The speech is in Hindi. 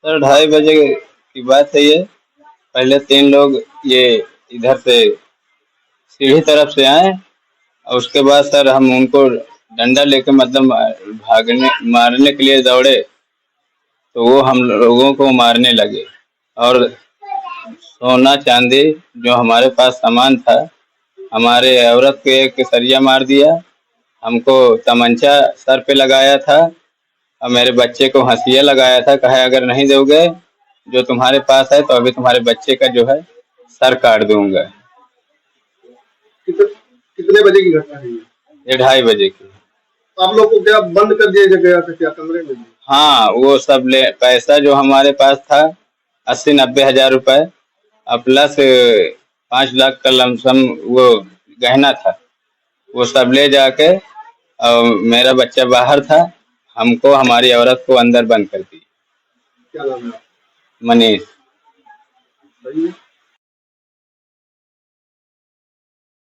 सर 2:30 बजे की बात है ये। पहले 3 लोग ये इधर से सीढ़ी तरफ से आए और उसके बाद सर हम उनको डंडा लेके मतलब भागने मारने के लिए दौड़े, तो वो हम लोगों को मारने लगे। और सोना चांदी जो हमारे पास सामान था, हमारे औरत को एक सरिया मार दिया, हमको तमंचा सर पे लगाया था और मेरे बच्चे को हंसिया लगाया था। कहा अगर नहीं दोगे जो तुम्हारे पास है तो अभी तुम्हारे बच्चे का जो है सर काट दूंगा। कितने बजे की घटना है ये? ये 2:30 बजे की। आप लोग को क्या बंद कर दिया गया था क्या कमरे में? हाँ, वो सब ले पैसा जो हमारे पास था 80-90 हज़ार रुपए और प्लस 5 लाख का लमसम वो गहना था, वो सब ले जाके और मेरा बच्चा बाहर था, हमको हमारी औरत को अंदर बंद कर दी। क्या नाम है? मनीष। सही है।